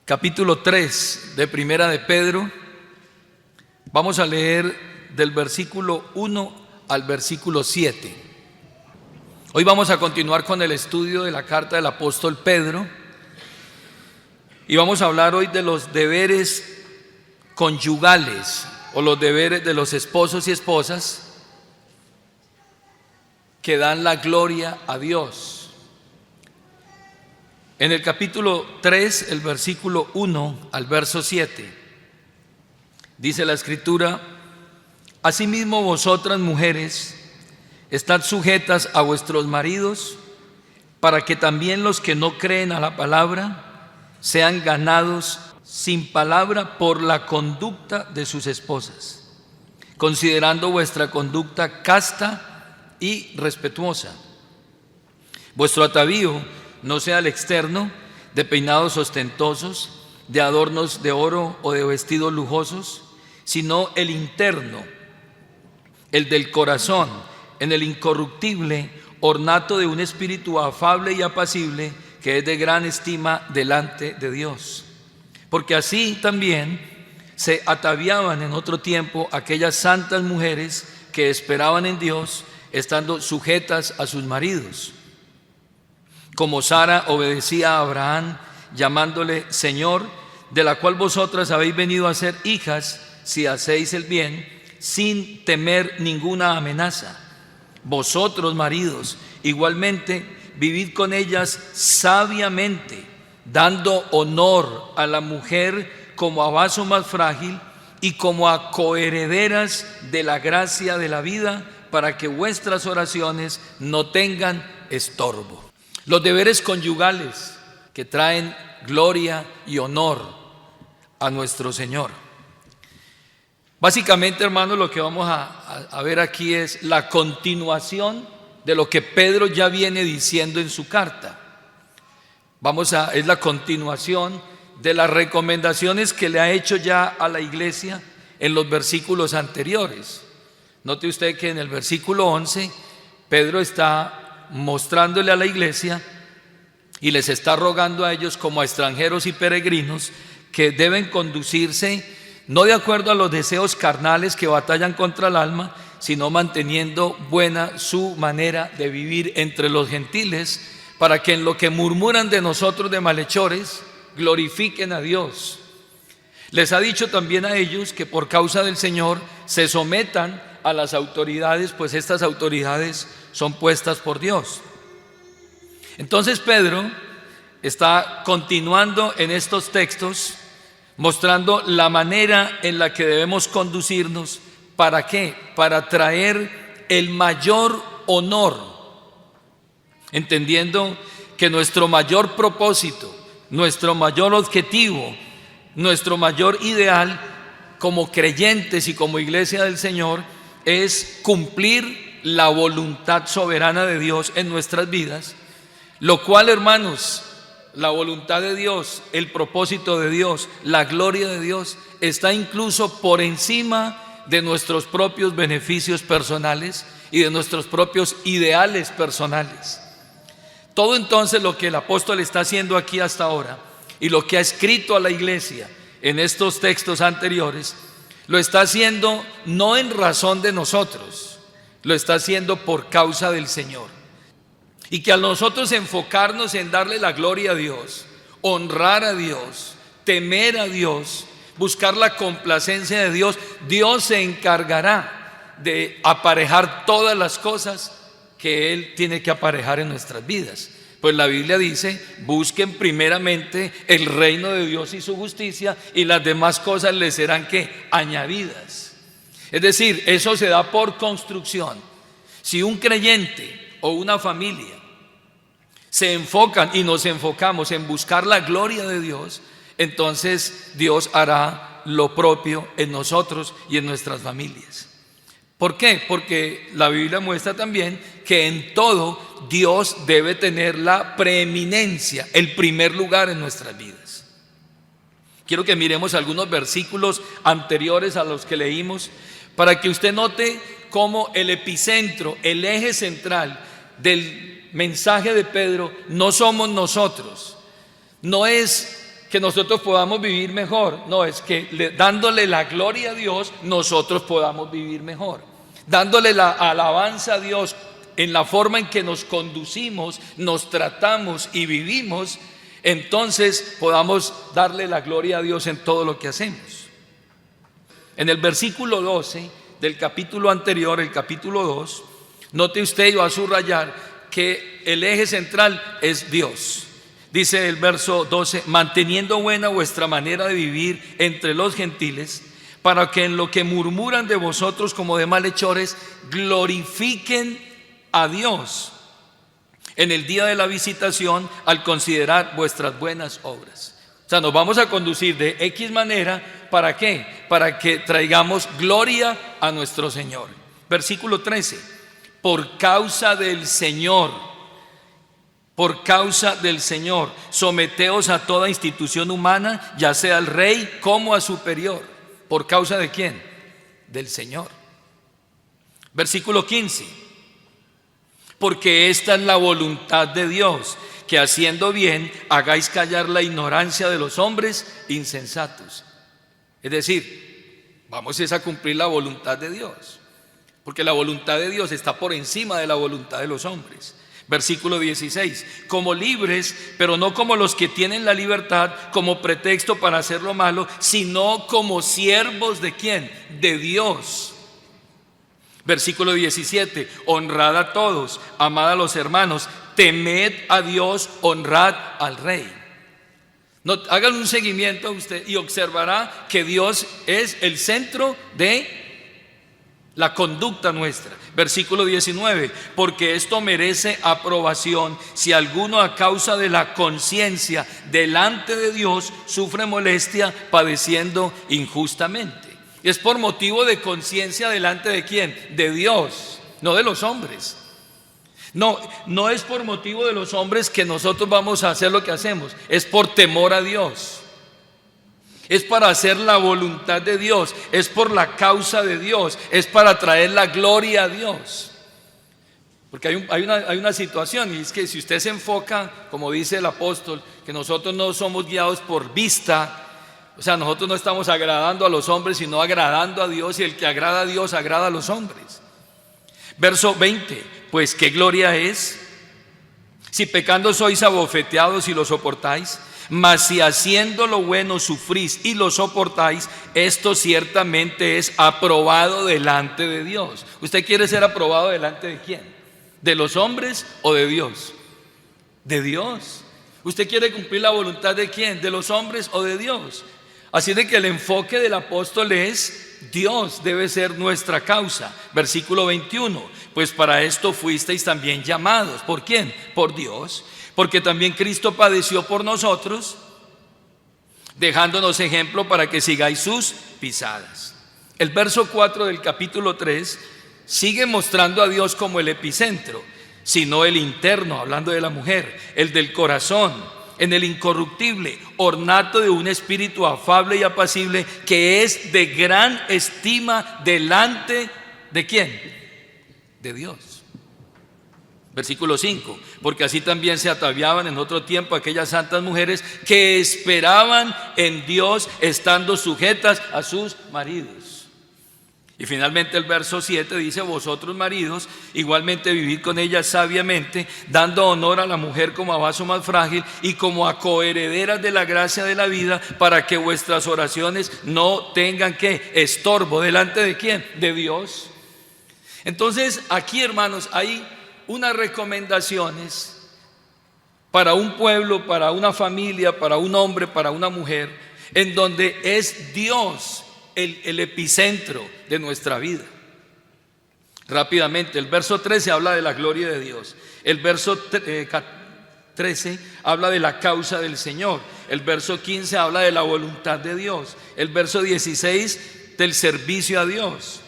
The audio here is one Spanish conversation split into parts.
capítulo 3 de Primera de Pedro. Vamos a leer del versículo 1 al versículo 7. Hoy vamos a continuar con el estudio de la carta del apóstol Pedro y vamos a hablar hoy de los deberes conyugales o los deberes de los esposos y esposas que dan la gloria a Dios. En el capítulo 3, el versículo 1 al verso 7, dice la Escritura: asimismo vosotras mujeres, estad sujetas a vuestros maridos, para que también los que no creen a la palabra sean ganados sin palabra por la conducta de sus esposas, considerando vuestra conducta casta y respetuosa. Vuestro atavío no sea el externo, de peinados ostentosos, de adornos de oro o de vestidos lujosos, sino el interno, el del corazón, en el incorruptible ornato de un espíritu afable y apacible, que es de gran estima delante de Dios. Porque así también se ataviaban en otro tiempo aquellas santas mujeres que esperaban en Dios, estando sujetas a sus maridos. Como Sara obedecía a Abraham, llamándole Señor, de la cual vosotras habéis venido a ser hijas, si hacéis el bien, sin temer ninguna amenaza. Vosotros, maridos, igualmente vivid con ellas sabiamente, dando honor a la mujer como a vaso más frágil y como a coherederas de la gracia de la vida, para que vuestras oraciones no tengan estorbo. Los deberes conyugales que traen gloria y honor a nuestro Señor. Básicamente, hermanos, lo que vamos a ver aquí es la continuación de lo que Pedro ya viene diciendo en su carta. Es la continuación de las recomendaciones que le ha hecho ya a la iglesia en los versículos anteriores. Note usted que en el versículo 11 Pedro está mostrándole a la iglesia y les está rogando a ellos como a extranjeros y peregrinos que deben conducirse no de acuerdo a los deseos carnales que batallan contra el alma, sino manteniendo buena su manera de vivir entre los gentiles, para que en lo que murmuran de nosotros de malhechores glorifiquen a Dios. Les ha dicho también a ellos que por causa del Señor se sometan a las autoridades, pues estas autoridades son puestas por Dios. Entonces Pedro está continuando en estos textos, mostrando la manera en la que debemos conducirnos. ¿Para qué? Para traer el mayor honor, entendiendo que nuestro mayor propósito, nuestro mayor objetivo, nuestro mayor ideal como creyentes y como iglesia del Señor es cumplir la voluntad soberana de Dios en nuestras vidas, lo cual, hermanos, la voluntad de Dios, el propósito de Dios, la gloria de Dios está incluso por encima de nuestros propios beneficios personales y de nuestros propios ideales personales. Todo entonces lo que el apóstol está haciendo aquí hasta ahora y lo que ha escrito a la iglesia en estos textos anteriores, lo está haciendo no en razón de nosotros, lo está haciendo por causa del Señor. Y que al nosotros enfocarnos en darle la gloria a Dios, honrar a Dios, temer a Dios, buscar la complacencia de Dios, Dios se encargará de aparejar todas las cosas que Él tiene que aparejar en nuestras vidas. Pues la Biblia dice: busquen primeramente el reino de Dios y su justicia, y las demás cosas les serán ¿qué? Añadidas. Es decir, eso se da por construcción. Si un creyente o una familia se enfocan y nos enfocamos en buscar la gloria de Dios, entonces Dios hará lo propio en nosotros y en nuestras familias. ¿Por qué? Porque la Biblia muestra también que en todo Dios debe tener la preeminencia, el primer lugar en nuestras vidas. Quiero que miremos algunos versículos anteriores a los que leímos para que usted note cómo el epicentro, el eje central del mensaje de Pedro no somos nosotros. No es que nosotros podamos vivir mejor. No, es que dándole la gloria a Dios, nosotros podamos vivir mejor. Dándole la alabanza a Dios en la forma en que nos conducimos, nos tratamos y vivimos, entonces podamos darle la gloria a Dios en todo lo que hacemos. En el versículo 12 del capítulo anterior, el capítulo 2, note usted, yo voy a subrayar que el eje central es Dios. Dice el verso 12: manteniendo buena vuestra manera de vivir entre los gentiles, para que en lo que murmuran de vosotros como de malhechores, glorifiquen a Dios en el día de la visitación al considerar vuestras buenas obras. O sea, nos vamos a conducir de X manera, ¿para qué? Para que traigamos gloria a nuestro Señor. Versículo 13: por causa del Señor, someteos a toda institución humana, ya sea al rey como a superior. ¿Por causa de quién? Del Señor. Versículo 15: porque esta es la voluntad de Dios, que haciendo bien hagáis callar la ignorancia de los hombres insensatos. Es decir, vamos a cumplir la voluntad de Dios, porque la voluntad de Dios está por encima de la voluntad de los hombres. Versículo 16: como libres, pero no como los que tienen la libertad como pretexto para hacer lo malo, sino como siervos ¿de quién? De Dios. Versículo 17: honrad a todos, amad a los hermanos, temed a Dios, honrad al rey. No, hagan un seguimiento a usted y observará que Dios es el centro de la conducta nuestra. Versículo 19: porque esto merece aprobación si alguno a causa de la conciencia delante de Dios sufre molestia padeciendo injustamente. Es por motivo de conciencia delante de quién? De Dios, no de los hombres. No es por motivo de los hombres que nosotros vamos a hacer lo que hacemos, es por temor a Dios. Es para hacer la voluntad de Dios, es por la causa de Dios, es para traer la gloria a Dios. Porque hay una situación, y es que si usted se enfoca, como dice el apóstol, que nosotros no somos guiados por vista, o sea, nosotros no estamos agradando a los hombres, sino agradando a Dios, y el que agrada a Dios agrada a los hombres. Verso 20: pues qué gloria es si pecando sois abofeteados y lo soportáis, mas si haciendo lo bueno sufrís y lo soportáis, esto ciertamente es aprobado delante de Dios. ¿Usted quiere ser aprobado delante de quién? ¿De los hombres o de Dios? De Dios. ¿Usted quiere cumplir la voluntad de quién? ¿De los hombres o de Dios? Así de que el enfoque del apóstol es: Dios debe ser nuestra causa. Versículo 21: pues para esto fuisteis también llamados. ¿Por quién? Por Dios. Porque también Cristo padeció por nosotros, dejándonos ejemplo para que sigáis sus pisadas. El verso 4 del capítulo 3 sigue mostrando a Dios como el epicentro, sino el interno, hablando de la mujer, el del corazón, en el incorruptible, ornato de un espíritu afable y apacible, que es de gran estima delante ¿de quién? De Dios. Versículo 5: porque así también se ataviaban en otro tiempo aquellas santas mujeres que esperaban en Dios, estando sujetas a sus maridos. Y finalmente el verso 7 dice: vosotros maridos igualmente vivid con ellas sabiamente, dando honor a la mujer como a vaso más frágil y como a coherederas de la gracia de la vida, para que vuestras oraciones no tengan ¿qué? Estorbo. ¿Delante de quién? De Dios. Entonces aquí, hermanos, hay unas recomendaciones para un pueblo, para una familia, para un hombre, para una mujer, en donde es Dios el epicentro de nuestra vida. Rápidamente, el verso 13 habla de la gloria de Dios. El verso 13 habla de la causa del Señor. El verso 15 habla de la voluntad de Dios. El verso 16 del servicio a Dios.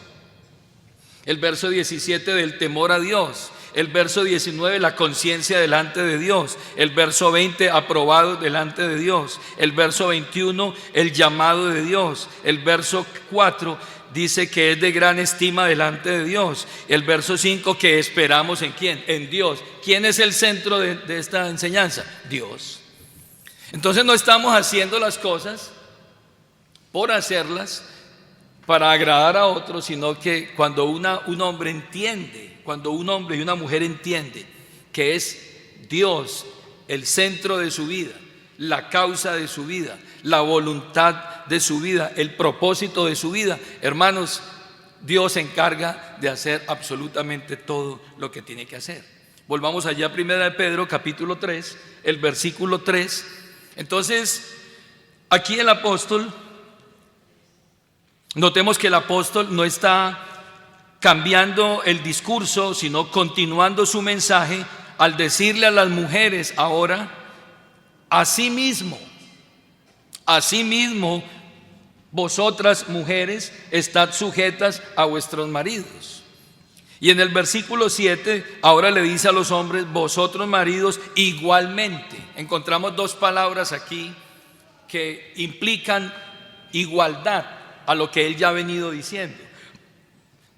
El verso 17 del temor a Dios. El verso 19, la conciencia delante de Dios. El verso 20, aprobado delante de Dios. El verso 21, el llamado de Dios. El verso 4 dice que es de gran estima delante de Dios. El verso 5, que esperamos en quién, en Dios. ¿Quién es el centro de esta enseñanza? Dios. Entonces no estamos haciendo las cosas por hacerlas, para agradar a otros, sino que cuando un hombre entiende, cuando un hombre y una mujer entiende que es Dios el centro de su vida, la causa de su vida, la voluntad de su vida, el propósito de su vida, hermanos, Dios se encarga de hacer absolutamente todo lo que tiene que hacer. Volvamos allá a 1 de Pedro capítulo 3, el versículo 3. Entonces, aquí el apóstol, notemos que el apóstol no está cambiando el discurso, sino continuando su mensaje al decirle a las mujeres ahora: asimismo, vosotras mujeres, estad sujetas a vuestros maridos. Y en el versículo 7 ahora le dice a los hombres: vosotros maridos igualmente. Encontramos dos palabras aquí que implican igualdad a lo que él ya ha venido diciendo.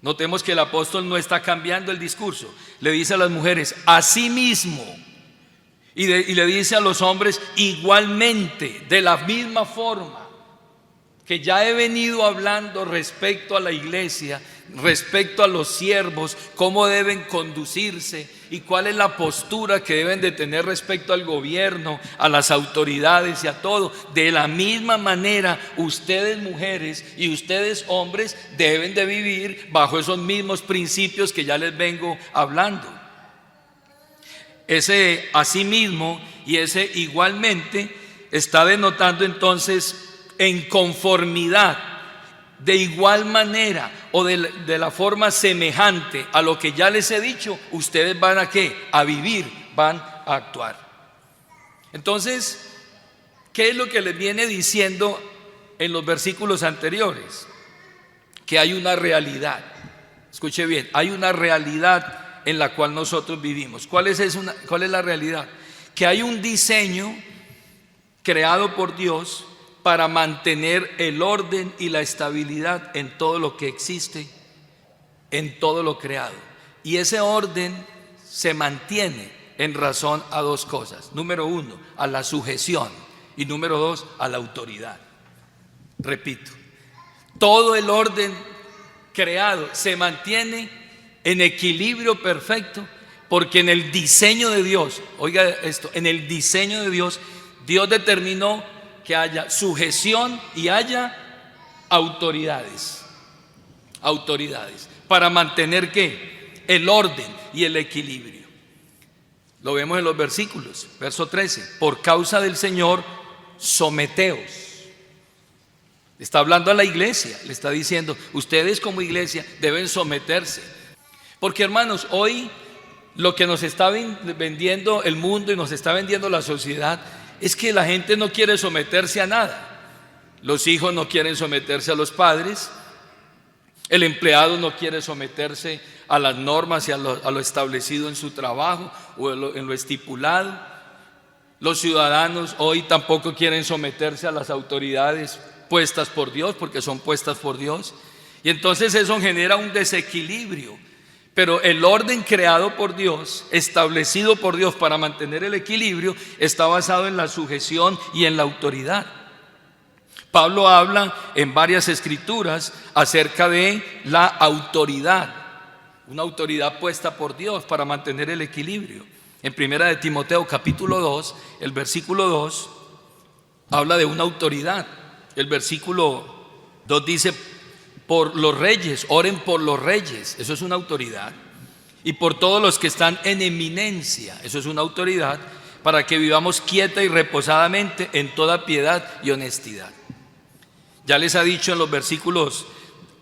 Notemos que el apóstol no está cambiando el discurso. Le dice a las mujeres: asimismo. Y le dice a los hombres: igualmente, de la misma forma que ya he venido hablando respecto a la iglesia, respecto a los siervos, cómo deben conducirse y cuál es la postura que deben de tener respecto al gobierno, a las autoridades y a todo. De la misma manera, ustedes mujeres y ustedes hombres deben de vivir bajo esos mismos principios que ya les vengo hablando. Ese asimismo y ese igualmente está denotando entonces en conformidad, de igual manera o de la forma semejante a lo que ya les he dicho, ustedes van a ¿qué? A vivir, van a actuar. Entonces, ¿qué es lo que les viene diciendo en los versículos anteriores? Que hay una realidad. Escuche bien, hay una realidad en la cual nosotros vivimos. ¿Cuál es la realidad? Que hay un diseño creado por Dios para mantener el orden y la estabilidad en todo lo que existe, en todo lo creado. Y ese orden se mantiene en razón a dos cosas. Número uno, a la sujeción, y número dos, a la autoridad. Repito, todo el orden creado se mantiene en equilibrio perfecto, porque en el diseño de Dios, oiga esto, en el diseño de Dios, Dios determinó que haya sujeción y haya autoridades, para mantener ¿qué? El orden y el equilibrio. Lo vemos en los versículos, verso 13, por causa del Señor, someteos. Está hablando a la iglesia, le está diciendo, ustedes como iglesia deben someterse. Porque hermanos, hoy lo que nos está vendiendo el mundo y nos está vendiendo la sociedad es que la gente no quiere someterse a nada. Los hijos no quieren someterse a los padres, el empleado no quiere someterse a las normas y a lo establecido en su trabajo o en lo estipulado. Los ciudadanos hoy tampoco quieren someterse a las autoridades puestas por Dios, porque son puestas por Dios. Y entonces eso genera un desequilibrio. Pero el orden creado por Dios, establecido por Dios para mantener el equilibrio, está basado en la sujeción y en la autoridad. Pablo habla en varias escrituras acerca de la autoridad, una autoridad puesta por Dios para mantener el equilibrio. En 1 de Timoteo capítulo 2, el versículo 2, habla de una autoridad. El versículo 2 dice: por los reyes, oren por los reyes, eso es una autoridad. Y por todos los que están en eminencia, eso es una autoridad, para que vivamos quieta y reposadamente en toda piedad y honestidad. Ya les ha dicho en los versículos,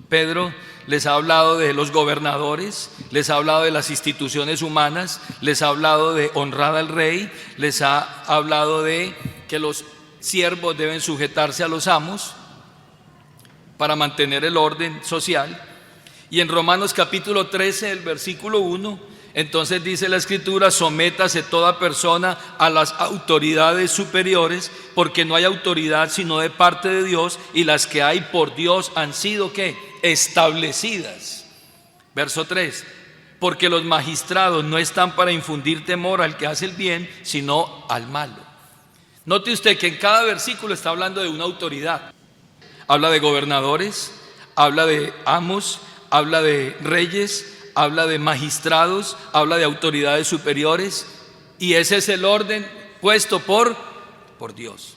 Pedro les ha hablado de los gobernadores, les ha hablado de las instituciones humanas, les ha hablado de honrar al rey, les ha hablado de que los siervos deben sujetarse a los amos para mantener el orden social. Y en Romanos capítulo 13, el versículo 1, entonces dice la escritura: sométase toda persona a las autoridades superiores, porque no hay autoridad sino de parte de Dios, y las que hay por Dios han sido ¿qué? Establecidas. Verso 3, porque los magistrados no están para infundir temor al que hace el bien, sino al malo. Note usted que en cada versículo está hablando de una autoridad. Habla de gobernadores, habla de amos, habla de reyes, habla de magistrados, habla de autoridades superiores, y ese es el orden puesto por Dios.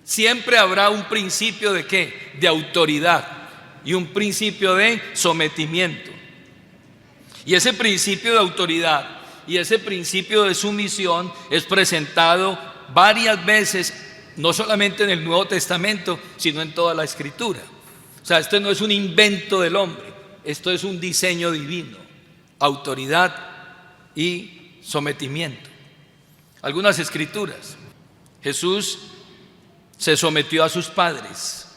Siempre habrá un principio de ¿qué? De autoridad y un principio de sometimiento. Y ese principio de autoridad y ese principio de sumisión es presentado varias veces, no solamente en el Nuevo Testamento, sino en toda la Escritura. O sea, esto no es un invento del hombre, esto es un diseño divino: autoridad y sometimiento. Algunas escrituras: Jesús se sometió a sus padres.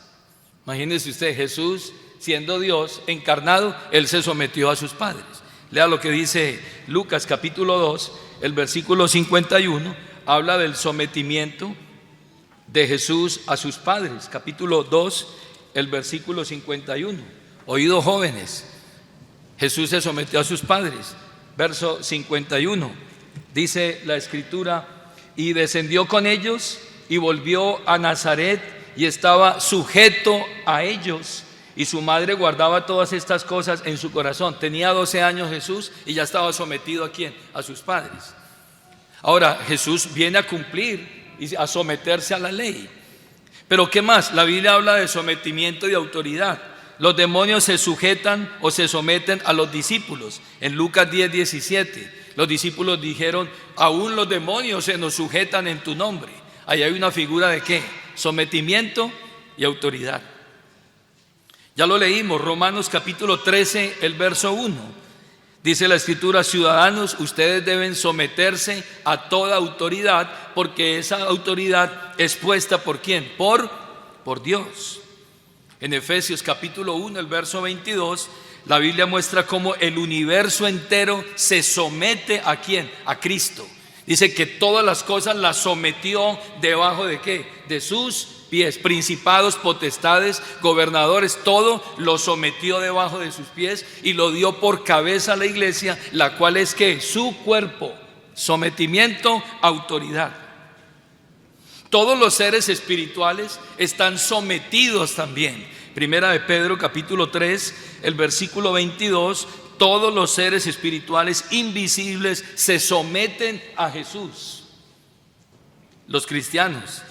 Imagínense usted, Jesús siendo Dios encarnado, Él se sometió a sus padres. Lea lo que dice Lucas capítulo 2, el versículo 51, habla del sometimiento de Jesús a sus padres. Capítulo 2, el versículo 51. Oídos jóvenes, Jesús se sometió a sus padres. Verso 51, dice la escritura: y descendió con ellos y volvió a Nazaret y estaba sujeto a ellos. Y su madre guardaba todas estas cosas en su corazón. Tenía 12 años Jesús y ya estaba sometido ¿a quién? A sus padres. Ahora Jesús viene a cumplir y a someterse a la ley. Pero ¿qué más? La Biblia habla de sometimiento y autoridad. Los demonios se sujetan o se someten a los discípulos. En Lucas 10:17, los discípulos dijeron: aún los demonios se nos sujetan en tu nombre. Ahí hay una figura de ¿qué? Sometimiento y autoridad. Ya lo leímos, Romanos capítulo 13, el verso 1. Dice la escritura: ciudadanos, ustedes deben someterse a toda autoridad, porque esa autoridad es puesta ¿por quién? Por Dios. En Efesios capítulo 1, el verso 22, la Biblia muestra cómo el universo entero se somete ¿a quién? A Cristo. Dice que todas las cosas las sometió debajo de ¿qué? De sus pies. Principados, potestades, gobernadores, todo lo sometió debajo de sus pies y lo dio por cabeza a la iglesia, la cual es ¿qué? Su cuerpo. Sometimiento, autoridad. Todos los seres espirituales están sometidos también. Primera de Pedro capítulo 3, el versículo 22. Todos los seres espirituales invisibles se someten a Jesús. Los cristianos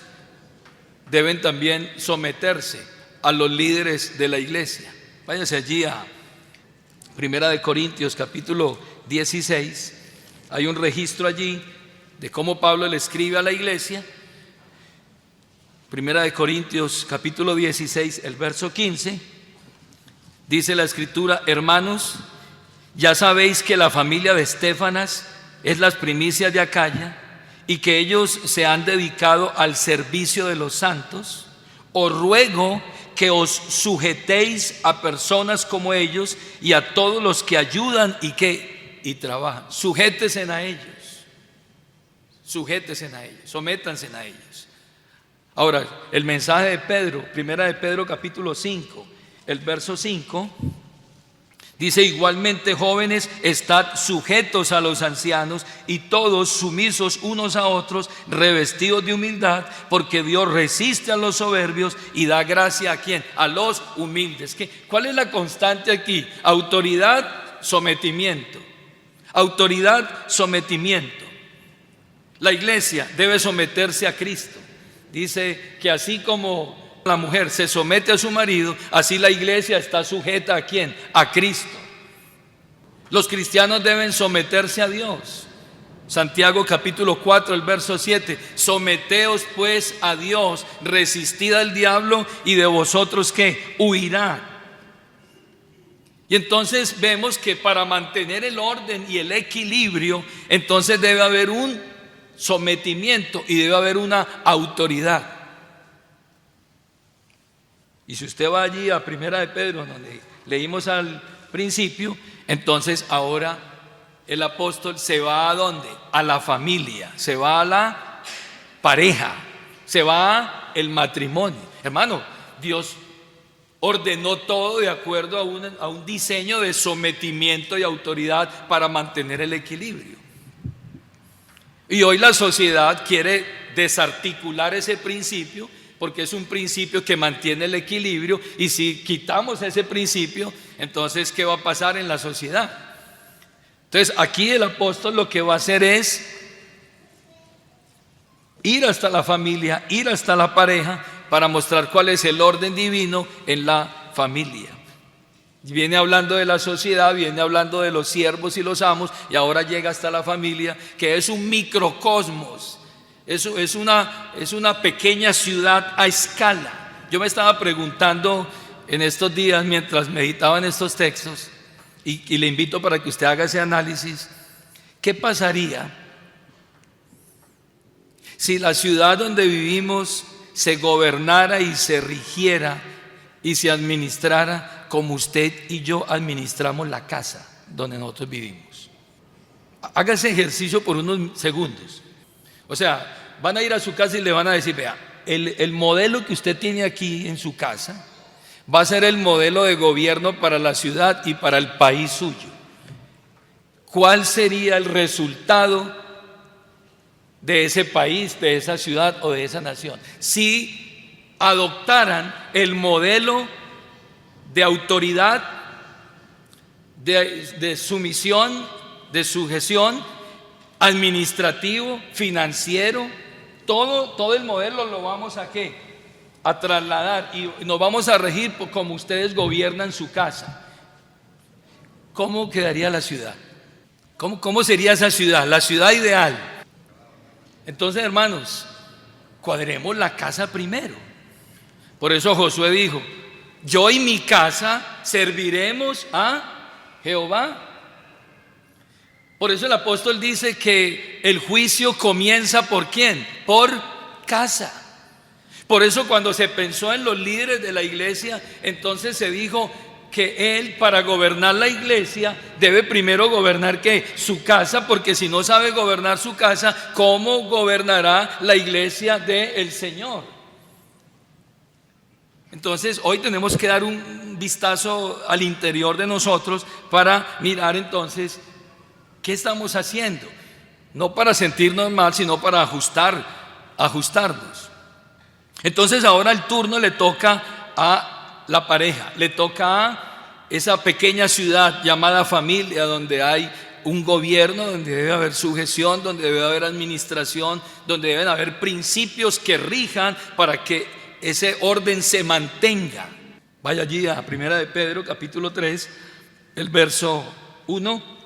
deben también someterse a los líderes de la iglesia. Váyanse allí a Primera de Corintios capítulo 16. Hay un registro allí de cómo Pablo le escribe a la iglesia. Primera de Corintios capítulo 16, el verso 15. Dice la escritura: hermanos, ya sabéis que la familia de Estéfanas es las primicias de Acaya y que ellos se han dedicado al servicio de los santos. Os ruego que os sujetéis a personas como ellos y a todos los que ayudan y trabajan. Sujétense a ellos, sométanse a ellos. Ahora, el mensaje de Pedro, primera de Pedro capítulo 5, el verso 5, dice: igualmente jóvenes, estad sujetos a los ancianos y todos sumisos unos a otros, revestidos de humildad, porque Dios resiste a los soberbios y da gracia ¿a quién? A los humildes. ¿Cuál es la constante aquí? Autoridad, sometimiento. Autoridad, sometimiento. La iglesia debe someterse a Cristo. Dice que así como la mujer se somete a su marido, así la iglesia está sujeta ¿a quién? A Cristo. Los cristianos deben someterse a Dios. Santiago capítulo 4, el verso 7: someteos pues a Dios, resistid al diablo y de vosotros ¿qué? Huirá. Y entonces vemos que para mantener el orden y el equilibrio, entonces debe haber un sometimiento y debe haber una autoridad. Y si usted va allí a Primera de Pedro, donde leímos al principio, entonces ahora el apóstol se va ¿a dónde? A la familia, se va a la pareja, se va al matrimonio. Hermano, Dios ordenó todo de acuerdo a un diseño de sometimiento y autoridad para mantener el equilibrio. Y hoy la sociedad quiere desarticular ese principio, porque es un principio que mantiene el equilibrio, y si quitamos ese principio, entonces ¿qué va a pasar en la sociedad? Entonces aquí el apóstol lo que va a hacer es ir hasta la familia, ir hasta la pareja, para mostrar cuál es el orden divino en la familia. Viene hablando de la sociedad, viene hablando de los siervos y los amos, y ahora llega hasta la familia, que es un microcosmos. Es una pequeña ciudad a escala. Yo me estaba preguntando en estos días, mientras meditaba en estos textos, y le invito para que usted haga ese análisis, ¿qué pasaría si la ciudad donde vivimos se gobernara y se rigiera y se administrara como usted y yo administramos la casa donde nosotros vivimos? Haga ese ejercicio por unos segundos. O sea, van a ir a su casa y le van a decir: vea, el modelo que usted tiene aquí en su casa va a ser el modelo de gobierno para la ciudad y para el país suyo. ¿Cuál sería el resultado de ese país, de esa ciudad o de esa nación si adoptaran el modelo de autoridad, de sumisión, de sujeción administrativo, financiero? Todo el modelo lo vamos a trasladar, y nos vamos a regir por como ustedes gobiernan su casa. ¿Cómo quedaría la ciudad? ¿Cómo sería esa ciudad? La ciudad ideal. Entonces, hermanos, cuadremos la casa primero. Por eso Josué dijo: yo y mi casa serviremos a Jehová. Por eso el apóstol dice que el juicio comienza ¿por quién? Por casa. Por eso cuando se pensó en los líderes de la iglesia, entonces se dijo que él, para gobernar la iglesia, debe primero gobernar ¿qué? Su casa, porque si no sabe gobernar su casa, ¿cómo gobernará la iglesia del Señor? Entonces hoy tenemos que dar un vistazo al interior de nosotros para mirar entonces ¿qué estamos haciendo? No para sentirnos mal, sino para ajustarnos. Entonces ahora el turno le toca a la pareja, le toca a esa pequeña ciudad llamada familia, donde hay un gobierno, donde debe haber sujeción, donde debe haber administración, donde deben haber principios que rijan para que ese orden se mantenga. Vaya allí a 1 de Pedro capítulo 3, el verso 1.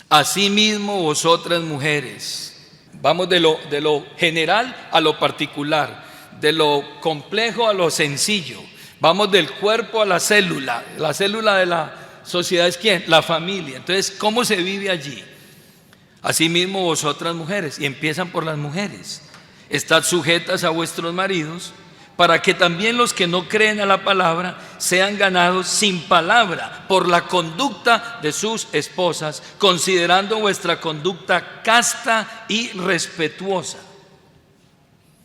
Asimismo vosotras mujeres. Vamos de lo general a lo particular, de lo complejo a lo sencillo. Vamos del cuerpo a la célula. La célula de la sociedad es ¿quién? La familia. Entonces, ¿cómo se vive allí? Asimismo vosotras mujeres, y empiezan por las mujeres. Estad sujetas a vuestros maridos, para que también los que no creen a la palabra sean ganados sin palabra por la conducta de sus esposas, considerando vuestra conducta casta y respetuosa.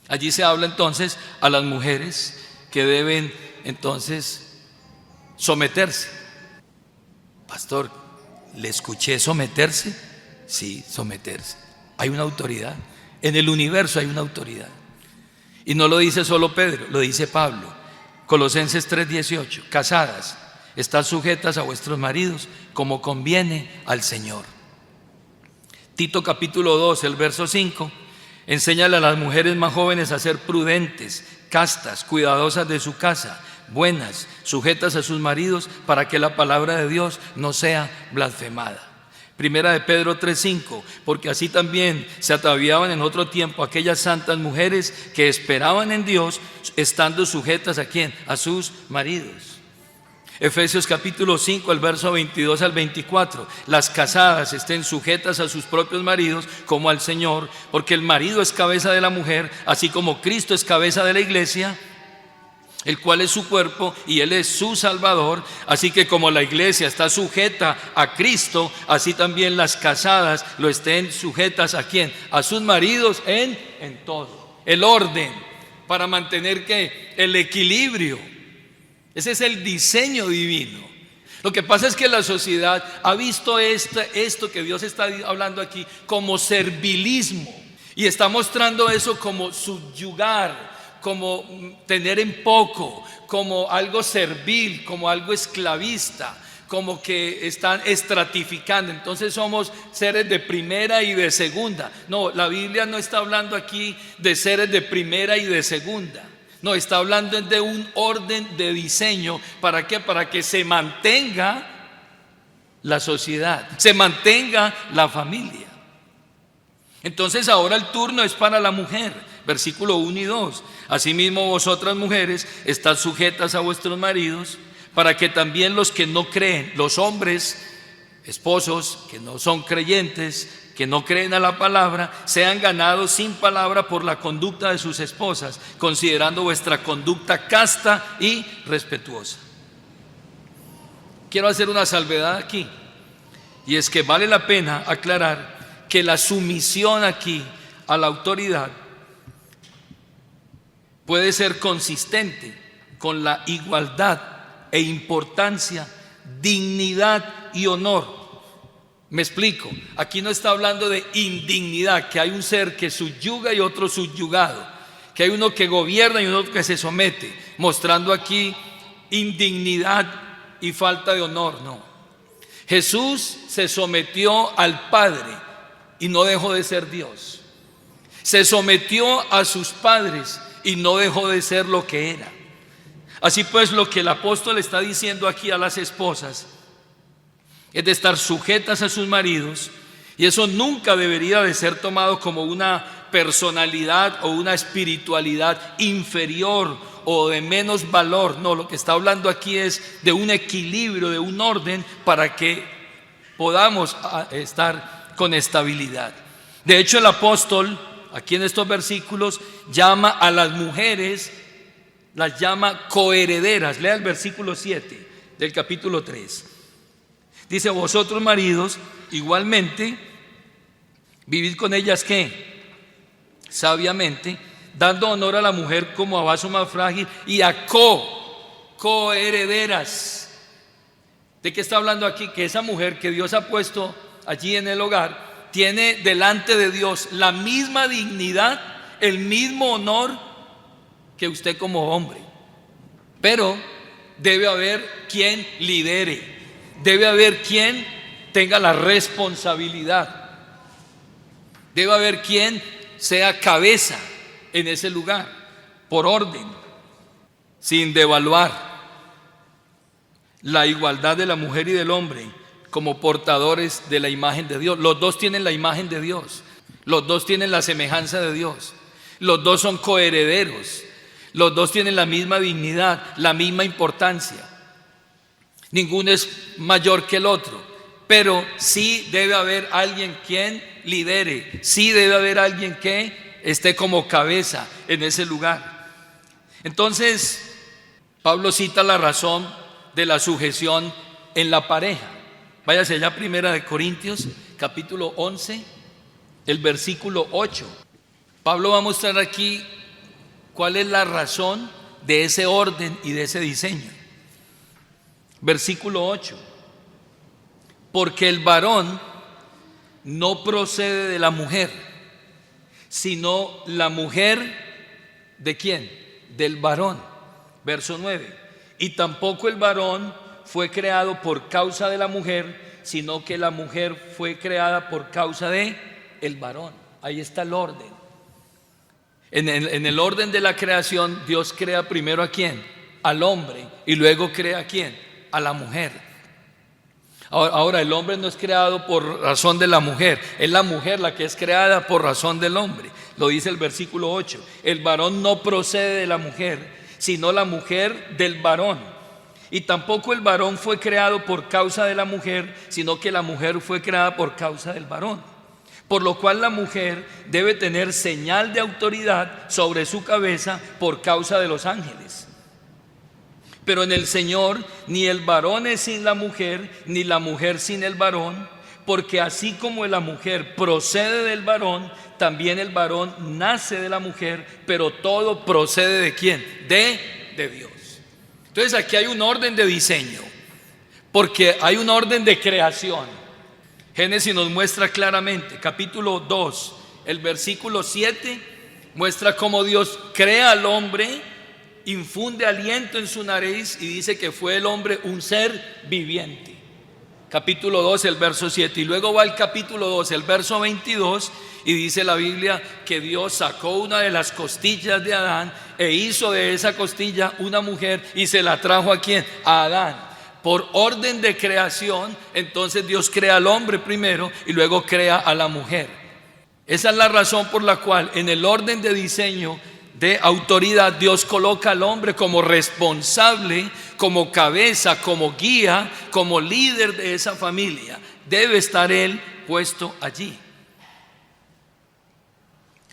Allí se habla entonces a las mujeres que deben entonces someterse. Pastor, ¿le escuché someterse? Sí, someterse. Hay una autoridad. En el universo hay una autoridad. Y no lo dice solo Pedro, lo dice Pablo. Colosenses 3:18. Casadas, estad sujetas a vuestros maridos como conviene al Señor. Tito capítulo 2, el verso 5. Enséñale a las mujeres más jóvenes a ser prudentes, castas, cuidadosas de su casa, buenas, sujetas a sus maridos, para que la palabra de Dios no sea blasfemada. Primera de Pedro 3:5, porque así también se ataviaban en otro tiempo aquellas santas mujeres que esperaban en Dios, estando sujetas ¿a quién? A sus maridos. Efesios capítulo 5, el verso 22 al 24, las casadas estén sujetas a sus propios maridos como al Señor, porque el marido es cabeza de la mujer, así como Cristo es cabeza de la iglesia, el cual es su cuerpo y Él es su Salvador. Así que como la iglesia está sujeta a Cristo, así también las casadas lo estén sujetas ¿a quién? A sus maridos en todo. El orden para mantener ¿qué? El equilibrio. Ese es el diseño divino. Lo que pasa es que la sociedad ha visto esto que Dios está hablando aquí como servilismo. Y está mostrando eso como subyugar, como tener en poco, como algo servil, como algo esclavista, como que están estratificando. Entonces somos seres de primera y de segunda. No, la Biblia no está hablando aquí de seres de primera y de segunda. No, está hablando de un orden de diseño. ¿Para qué? Para que se mantenga la sociedad, se mantenga la familia. Entonces ahora el turno es para la mujer, versículo 1 y 2. Asimismo vosotras mujeres estad sujetas a vuestros maridos, para que también los que no creen, los hombres, esposos que no son creyentes, que no creen a la palabra, sean ganados sin palabra por la conducta de sus esposas, considerando vuestra conducta casta y respetuosa. Quiero hacer una salvedad aquí, y es que vale la pena aclarar que la sumisión aquí a la autoridad puede ser consistente con la igualdad e importancia, dignidad y honor. Me explico, aquí no está hablando de indignidad, que hay un ser que subyuga y otro subyugado, que hay uno que gobierna y otro que se somete, mostrando aquí indignidad y falta de honor. No, Jesús se sometió al Padre y no dejó de ser Dios. Se sometió a sus padres y no dejó de ser lo que era. Así pues, lo que el apóstol está diciendo aquí a las esposas es de estar sujetas a sus maridos, y eso nunca debería de ser tomado como una personalidad o una espiritualidad inferior o de menos valor. No, lo que está hablando aquí es de un equilibrio, de un orden para que podamos estar con estabilidad. De hecho, el apóstol aquí en estos versículos llama a las mujeres, las llama coherederas. Lea el versículo 7 del capítulo 3. Dice: vosotros maridos igualmente vivid con ellas, ¿qué? Sabiamente, dando honor a la mujer como a vaso más frágil y a coherederas. ¿De qué está hablando aquí? Que esa mujer que Dios ha puesto allí en el hogar tiene delante de Dios la misma dignidad, el mismo honor que usted como hombre. Pero debe haber quien lidere, debe haber quien tenga la responsabilidad, debe haber quien sea cabeza en ese lugar, por orden, sin devaluar la igualdad de la mujer y del hombre como portadores de la imagen de Dios. Los dos tienen la imagen de Dios, los dos tienen la semejanza de Dios, los dos son coherederos, los dos tienen la misma dignidad, la misma importancia. Ninguno es mayor que el otro, pero sí debe haber alguien quien lidere, sí debe haber alguien que esté como cabeza en ese lugar. Entonces, Pablo cita la razón de la sujeción en la pareja. Váyase allá, Primera de Corintios, capítulo 11, el versículo 8. Pablo va a mostrar aquí cuál es la razón de ese orden y de ese diseño. Versículo 8. Porque el varón no procede de la mujer, sino la mujer ¿de quién? Del varón. Verso 9. Y tampoco el varón fue creado por causa de la mujer, sino que la mujer fue creada por causa de el varón. Ahí está el orden. En el orden de la creación, Dios crea primero ¿a quién? Al hombre, y luego crea ¿a quién? A la mujer. Ahora, el hombre no es creado por razón de la mujer, es la mujer la que es creada por razón del hombre. Lo dice el versículo 8. El varón no procede de la mujer, sino la mujer del varón. Y tampoco el varón fue creado por causa de la mujer, sino que la mujer fue creada por causa del varón. Por lo cual la mujer debe tener señal de autoridad sobre su cabeza por causa de los ángeles. Pero en el Señor ni el varón es sin la mujer, ni la mujer sin el varón, porque así como la mujer procede del varón, también el varón nace de la mujer, pero todo procede ¿de quién? De Dios. Entonces aquí hay un orden de diseño, porque hay un orden de creación. Génesis nos muestra claramente, capítulo 2 El versículo 7 muestra cómo Dios crea al hombre, infunde aliento en su nariz y dice que fue el hombre un ser viviente. Capítulo 2, el verso 7. Y luego va el capítulo 2, el verso 22, y dice la Biblia que Dios sacó una de las costillas de Adán e hizo de esa costilla una mujer y se la trajo ¿a quién? A Adán. Por orden de creación, entonces Dios crea al hombre primero y luego crea a la mujer. Esa es la razón por la cual en el orden de diseño de autoridad Dios coloca al hombre como responsable, como cabeza, como guía, como líder de esa familia. Debe estar él puesto allí.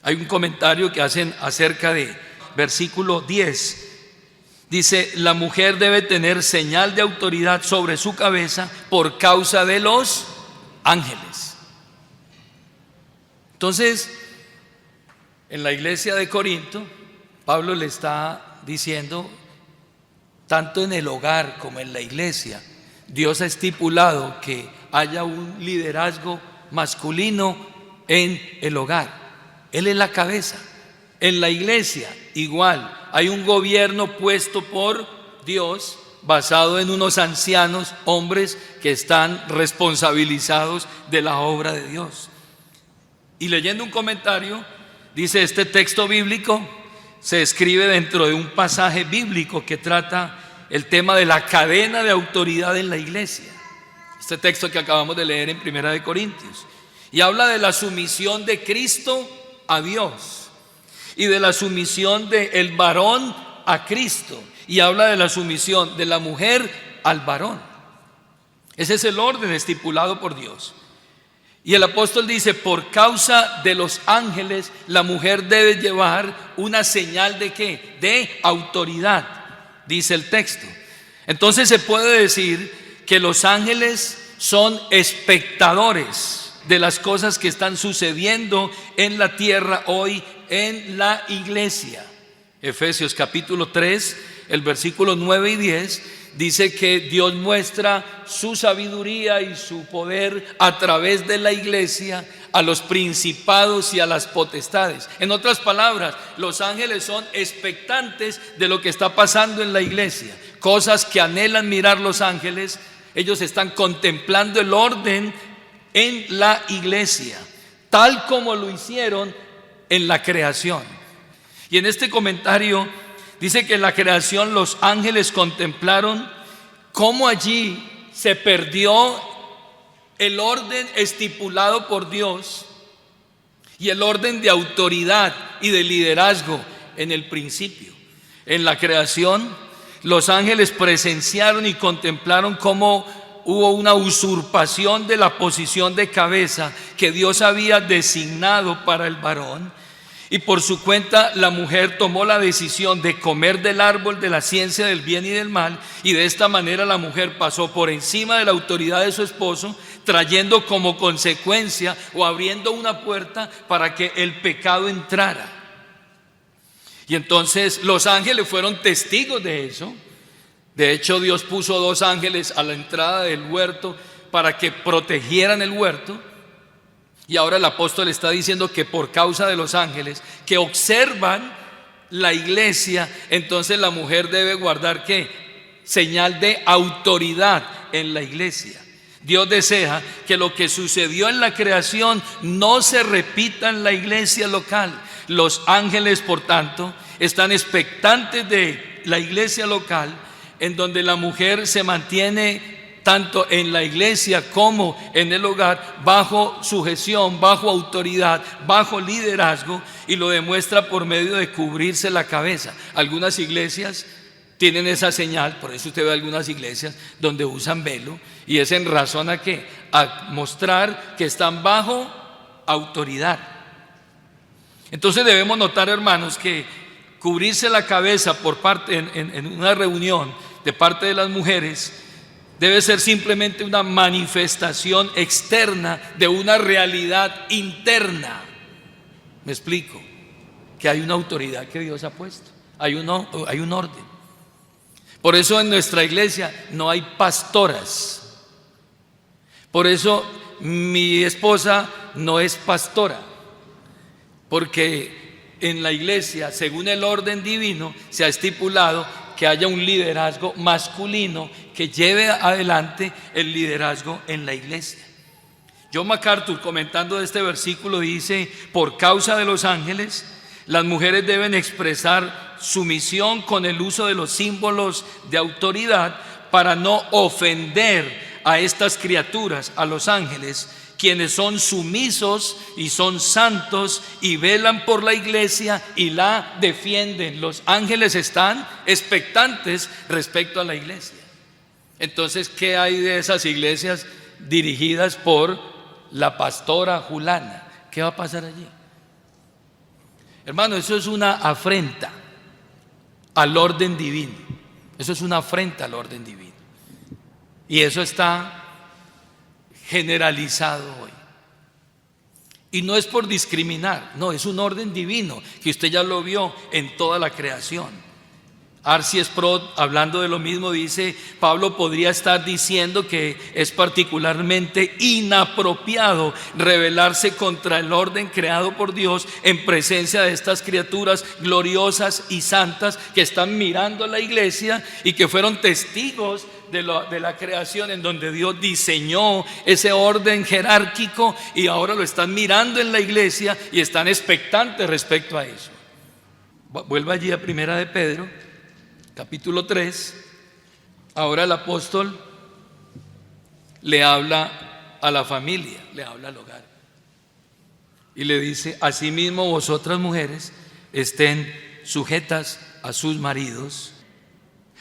Hay un comentario que hacen acerca de versículo 10. Dice, la mujer debe tener señal de autoridad sobre su cabeza por causa de los ángeles. Entonces, en la iglesia de Corinto, Pablo le está diciendo, tanto en el hogar como en la iglesia, Dios ha estipulado que haya un liderazgo masculino en el hogar. Él es la cabeza. En la iglesia, igual, hay un gobierno puesto por Dios, basado en unos ancianos, hombres que están responsabilizados de la obra de Dios. Y leyendo un comentario, dice, este texto bíblico se escribe dentro de un pasaje bíblico que trata el tema de la cadena de autoridad en la iglesia. Este texto que acabamos de leer en 1 Corintios. Y habla de la sumisión de Cristo a Dios y de la sumisión del varón a Cristo, y habla de la sumisión de la mujer al varón. Ese es el orden estipulado por Dios. Y el apóstol dice, por causa de los ángeles, la mujer debe llevar una señal de ¿qué? De autoridad, dice el texto. Entonces se puede decir que los ángeles son espectadores de las cosas que están sucediendo en la tierra hoy en la iglesia. Efesios capítulo 3, el versículo 9 y 10 dice que Dios muestra su sabiduría y su poder a través de la iglesia a los principados y a las potestades. En otras palabras, los ángeles son expectantes de lo que está pasando en la iglesia. Cosas que anhelan mirar los ángeles, ellos están contemplando el orden en la iglesia, tal como lo hicieron en la creación. Y en este comentario dice que en la creación los ángeles contemplaron cómo allí se perdió el orden estipulado por Dios y el orden de autoridad y de liderazgo en el principio. En la creación, los ángeles presenciaron y contemplaron cómo hubo una usurpación de la posición de cabeza que Dios había designado para el varón. Y por su cuenta la mujer tomó la decisión de comer del árbol de la ciencia del bien y del mal, y de esta manera la mujer pasó por encima de la autoridad de su esposo, trayendo como consecuencia o abriendo una puerta para que el pecado entrara. Y entonces los ángeles fueron testigos de eso. De hecho, Dios puso 2 ángeles a la entrada del huerto para que protegieran el huerto. Y ahora el apóstol está diciendo que por causa de los ángeles que observan la iglesia, entonces la mujer debe guardar ¿qué? Señal de autoridad en la iglesia. Dios desea que lo que sucedió en la creación no se repita en la iglesia local. Los ángeles, por tanto, están expectantes de la iglesia local, en donde la mujer se mantiene tanto en la iglesia como en el hogar, bajo sujeción, bajo autoridad, bajo liderazgo, y lo demuestra por medio de cubrirse la cabeza. Algunas iglesias tienen esa señal, por eso usted ve algunas iglesias donde usan velo, y es en razón ¿a qué? A mostrar que están bajo autoridad. Entonces debemos notar, hermanos, que cubrirse la cabeza por parte en una reunión de parte de las mujeres debe ser simplemente una manifestación externa de una realidad interna. Me explico, que hay una autoridad que Dios ha puesto, hay un orden. Por eso en nuestra iglesia no hay pastoras. Por eso mi esposa no es pastora. porque en la iglesia, según el orden divino, se ha estipulado que haya un liderazgo masculino que lleve adelante el liderazgo en la iglesia. John MacArthur, comentando de este versículo, dice: por causa de los ángeles, las mujeres deben expresar sumisión con el uso de los símbolos de autoridad para no ofender a estas criaturas, a los ángeles, quienes son sumisos y son santos y velan por la iglesia y la defienden. Los ángeles están expectantes respecto a la iglesia. Entonces, ¿qué hay de esas iglesias dirigidas por la pastora Julana? ¿Qué va a pasar allí? Hermano, eso es una afrenta al orden divino. Eso es una afrenta al orden divino. Y eso está generalizado hoy. Y no es por discriminar, no, es un orden divino que usted ya lo vio en toda la creación. R.C. Sproul, hablando de lo mismo, dice: Pablo podría estar diciendo que es particularmente inapropiado rebelarse contra el orden creado por Dios en presencia de estas criaturas gloriosas y santas que están mirando a la iglesia y que fueron testigos de la creación, en donde Dios diseñó ese orden jerárquico, y ahora lo están mirando en la iglesia y están expectantes respecto a eso. Vuelva allí a Primera de Pedro, capítulo 3. Ahora el apóstol le habla a la familia, le habla al hogar, y le dice: asimismo vosotras mujeres estén sujetas a sus maridos,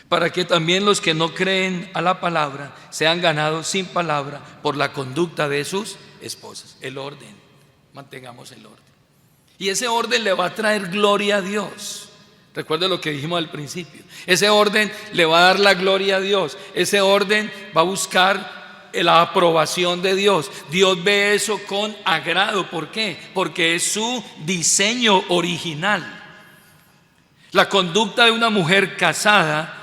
para que también los que no creen a la palabra sean ganados sin palabra por la conducta de sus esposas. El orden, mantengamos el orden. Y ese orden le va a traer gloria a Dios. Recuerde lo que dijimos al principio. Ese orden le va a dar la gloria a Dios. Ese orden va a buscar la aprobación de Dios. Dios ve eso con agrado. ¿Por qué? Porque es su diseño original. La conducta de una mujer casada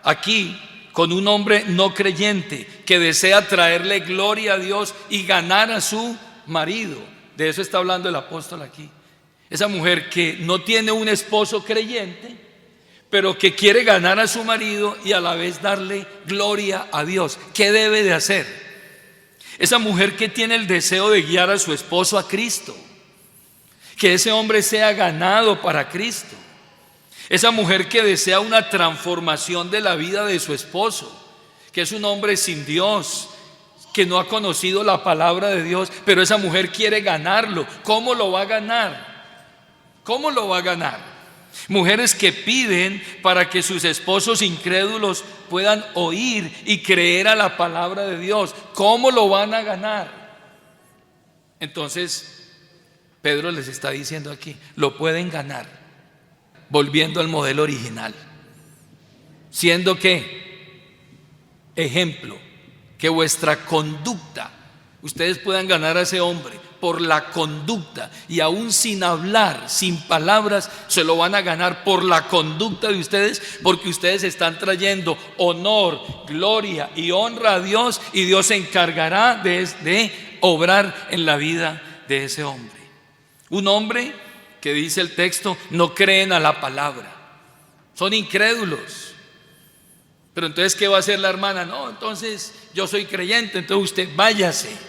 aquí con un hombre no creyente que desea traerle gloria a Dios y ganar a su marido, de eso está hablando el apóstol aquí. Esa mujer que no tiene un esposo creyente, pero que quiere ganar a su marido y a la vez darle gloria a Dios. ¿Qué debe de hacer? Esa mujer que tiene el deseo de guiar a su esposo a Cristo, que ese hombre sea ganado para Cristo. Esa mujer que desea una transformación de la vida de su esposo, que es un hombre sin Dios, que no ha conocido la palabra de Dios, pero esa mujer quiere ganarlo. ¿Cómo lo va a ganar? ¿Cómo lo va a ganar? Mujeres que piden para que sus esposos incrédulos puedan oír y creer a la palabra de Dios. ¿Cómo lo van a ganar? Entonces, Pedro les está diciendo aquí: lo pueden ganar volviendo al modelo original, siendo que ejemplo, que vuestra conducta, ustedes puedan ganar a ese hombre por la conducta, y aún sin hablar, sin palabras, se lo van a ganar por la conducta de ustedes, porque ustedes están trayendo honor, gloria y honra a Dios, y Dios se encargará de obrar en la vida de ese hombre. Un hombre que, dice el texto, no creen a la palabra, son incrédulos. Pero entonces, ¿qué va a hacer la hermana? No, entonces yo soy creyente, entonces usted váyase.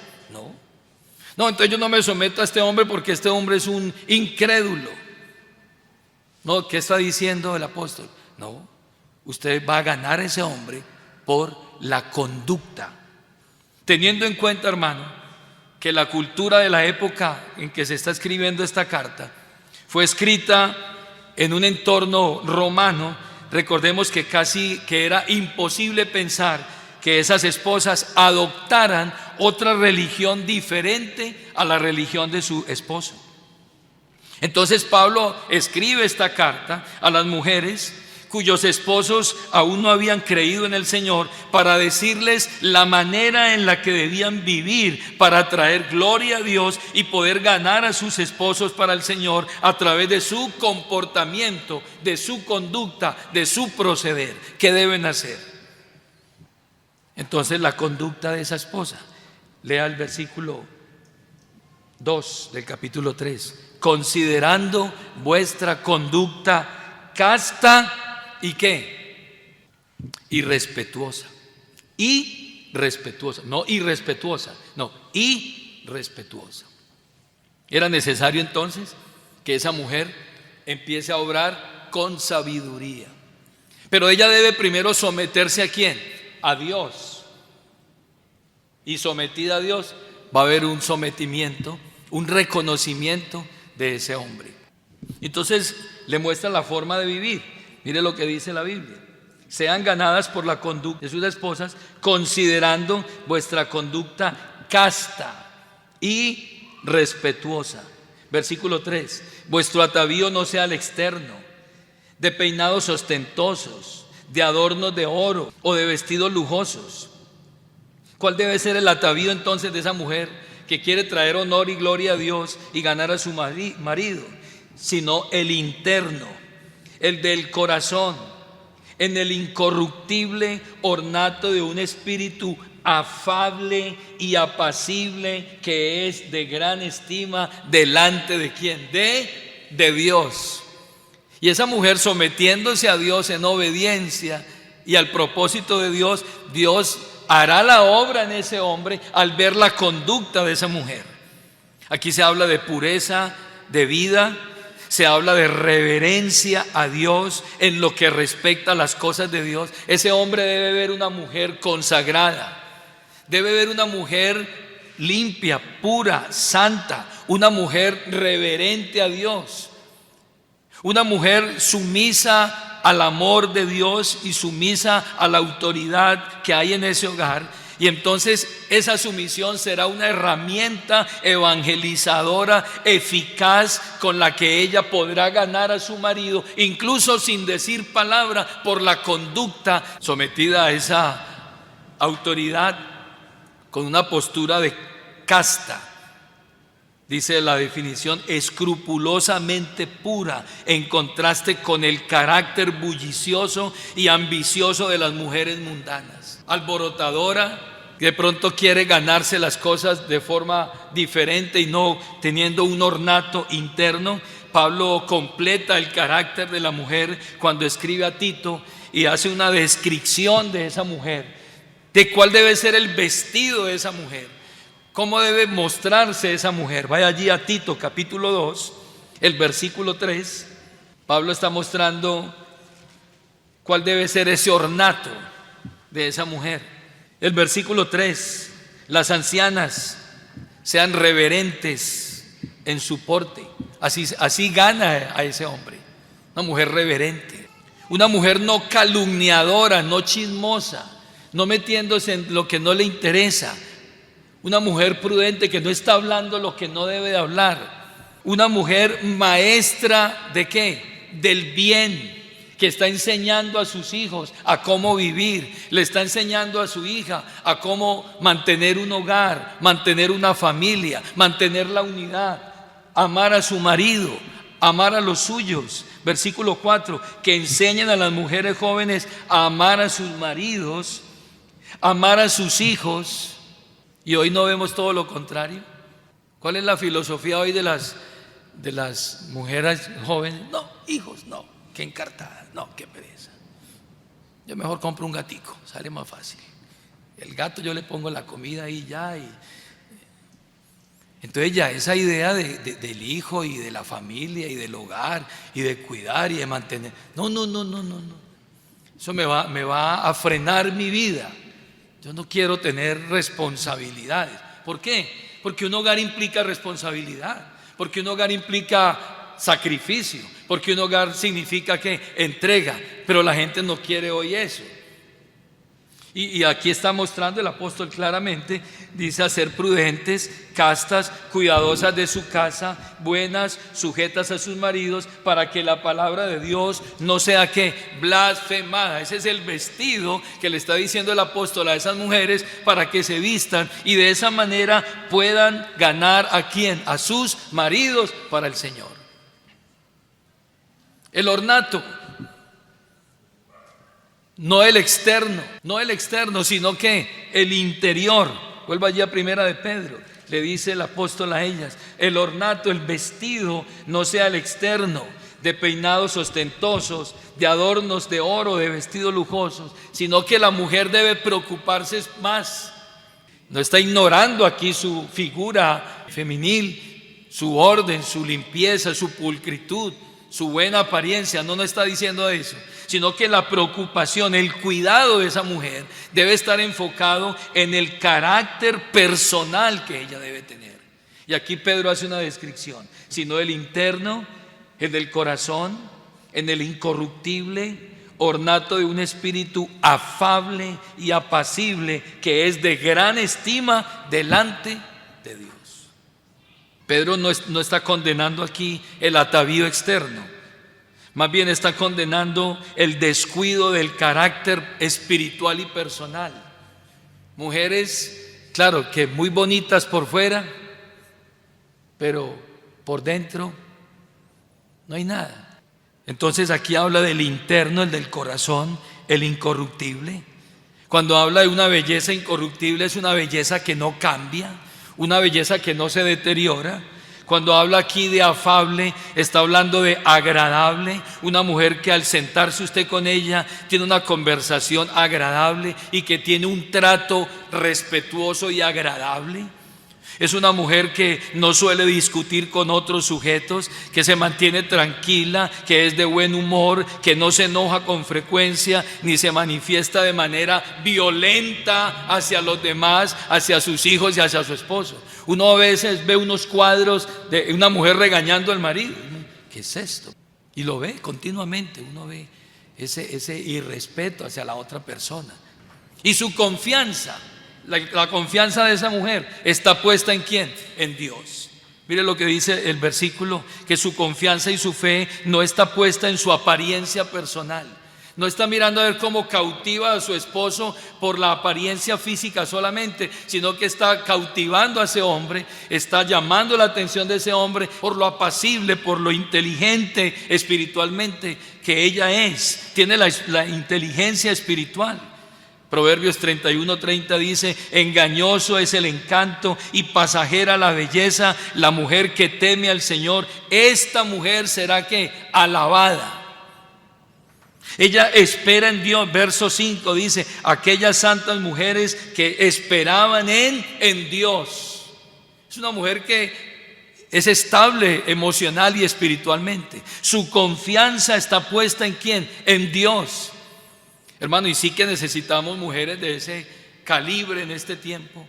No, entonces yo no me someto a este hombre porque este hombre es un incrédulo. No, ¿qué está diciendo el apóstol? No, usted va a ganar a ese hombre por la conducta, teniendo en cuenta, hermano, que la cultura de la época en que se está escribiendo esta carta fue escrita en un entorno romano. Recordemos que era imposible pensar que esas esposas adoptaran otra religión diferente a la religión de su esposo. Entonces Pablo escribe esta carta a las mujeres cuyos esposos aún no habían creído en el Señor, para decirles la manera en la que debían vivir para traer gloria a Dios y poder ganar a sus esposos para el Señor a través de su comportamiento, de su conducta, de su proceder. ¿Qué deben hacer? Entonces, la conducta de esa esposa. Lea el versículo 2 del capítulo 3. considerando vuestra conducta casta y ¿qué? Y respetuosa. Y respetuosa, no irrespetuosa, no, y respetuosa. Era necesario entonces que esa mujer empiece a obrar con sabiduría. Pero ella debe primero someterse ¿a quién? A Dios. Y sometida a Dios va a haber un sometimiento, un reconocimiento de ese hombre. Entonces le muestra la forma de vivir. Mire lo que dice la Biblia: sean ganadas por la conducta de sus esposas, considerando vuestra conducta casta y respetuosa. Versículo 3: vuestro atavío no sea al externo, de peinados ostentosos, de adornos de oro o de vestidos lujosos. ¿Cuál debe ser el atavío entonces de esa mujer que quiere traer honor y gloria a Dios y ganar a su marido? Sino el interno, el del corazón, en el incorruptible ornato de un espíritu afable y apacible, que es de gran estima delante de ¿quién? De Dios. Y esa mujer, sometiéndose a Dios en obediencia y al propósito de Dios, Dios hará la obra en ese hombre al ver la conducta de esa mujer. Aquí se habla de pureza de vida, se habla de reverencia a Dios en lo que respecta a las cosas de Dios. Ese hombre debe ver una mujer consagrada, debe ver una mujer limpia, pura, santa, una mujer reverente a Dios, una mujer sumisa al amor de Dios y sumisa a la autoridad que hay en ese hogar. Y entonces esa sumisión será una herramienta evangelizadora eficaz con la que ella podrá ganar a su marido, incluso sin decir palabra, por la conducta sometida a esa autoridad, con una postura de casta. Dice la definición: escrupulosamente pura, en contraste con el carácter bullicioso y ambicioso de las mujeres mundanas. Alborotadora, que de pronto quiere ganarse las cosas de forma diferente y no teniendo un ornato interno. Pablo completa el carácter de la mujer cuando escribe a Tito y hace una descripción de esa mujer, de cuál debe ser el vestido de esa mujer, cómo debe mostrarse esa mujer. Vaya allí a Tito capítulo 2, el versículo 3. Pablo está mostrando cuál debe ser ese ornato de esa mujer. El versículo 3: las ancianas sean reverentes en su porte. Así gana a ese hombre. Una mujer reverente, una mujer no calumniadora, no chismosa, no metiéndose en lo que no le interesa. Una mujer prudente que no está hablando lo que no debe de hablar. Una mujer maestra ¿de qué? Del bien, que está enseñando a sus hijos a cómo vivir. Le está enseñando a su hija a cómo mantener un hogar, mantener una familia, mantener la unidad, amar a su marido, amar a los suyos. Versículo 4: que enseñen a las mujeres jóvenes a amar a sus maridos, amar a sus hijos. Y hoy no vemos todo lo contrario. ¿Cuál es la filosofía hoy de las mujeres jóvenes? No, hijos, no, qué encartadas, no, qué pereza. Yo mejor compro un gatico, sale más fácil. El gato yo le pongo la comida ahí ya. Entonces ya esa idea del hijo y de la familia y del hogar y de cuidar y de mantener. No. Eso me va a frenar mi vida. Yo no quiero tener responsabilidades. ¿Por qué? Porque un hogar implica responsabilidad, porque un hogar implica sacrificio, porque un hogar significa que entrega, pero la gente no quiere hoy eso. Y aquí está mostrando el apóstol claramente, dice: a ser prudentes, castas, cuidadosas de su casa, buenas, sujetas a sus maridos, para que la palabra de Dios no sea ¿qué? Blasfemada. Ese es el vestido que le está diciendo el apóstol a esas mujeres, para que se vistan y de esa manera puedan ganar ¿a quién? A sus maridos para el Señor. El ornato, no el externo, sino que el interior. Vuelva allí a primera de Pedro. le dice el apóstol a ellas, el ornato, el vestido, no sea el externo, de peinados ostentosos, de adornos de oro, de vestidos lujosos, sino que la mujer debe preocuparse más. No está ignorando aquí su figura femenil, su orden, su limpieza, su pulcritud, su buena apariencia. No está diciendo eso, sino que la preocupación, el cuidado de esa mujer debe estar enfocado en el carácter personal que ella debe tener. Y aquí Pedro hace una descripción, sino el interno, el del corazón, en el incorruptible ornato de un espíritu afable y apacible, que es de gran estima delante de Dios. Pedro no está condenando aquí el atavío externo, más bien está condenando el descuido del carácter espiritual y personal. Mujeres, claro, que muy bonitas por fuera, pero por dentro no hay nada. Entonces aquí habla del interno, el del corazón, el incorruptible. Cuando habla de una belleza incorruptible, es una belleza que no cambia, una belleza que no se deteriora. Cuando habla aquí de afable, está hablando de agradable, una mujer que al sentarse usted con ella tiene una conversación agradable y que tiene un trato respetuoso y agradable. Es una mujer que no suele discutir con otros sujetos, que se mantiene tranquila, que es de buen humor, que no se enoja con frecuencia, ni se manifiesta de manera violenta hacia los demás, hacia sus hijos y hacia su esposo. Uno a veces ve unos cuadros de una mujer regañando al marido. ¿Qué es esto? Y lo ve continuamente, uno ve ese irrespeto hacia la otra persona. Y su confianza. La confianza de esa mujer está puesta ¿en quién? En Dios. Mire lo que dice el versículo, que su confianza y su fe no está puesta en su apariencia personal. No está mirando a ver cómo cautiva a su esposo por la apariencia física solamente, sino que está cautivando a ese hombre, está llamando la atención de ese hombre por lo apacible, por lo inteligente espiritualmente que ella es. Tiene la inteligencia espiritual. Proverbios 31:30 dice, engañoso es el encanto y pasajera la belleza, la mujer que teme al Señor, esta mujer será que alabada. Ella espera en Dios. Verso 5 dice, aquellas santas mujeres que esperaban en Dios. Es una mujer que es estable emocional y espiritualmente. Su confianza está puesta ¿en quién? En Dios. Hermano, y sí que necesitamos mujeres de ese calibre en este tiempo,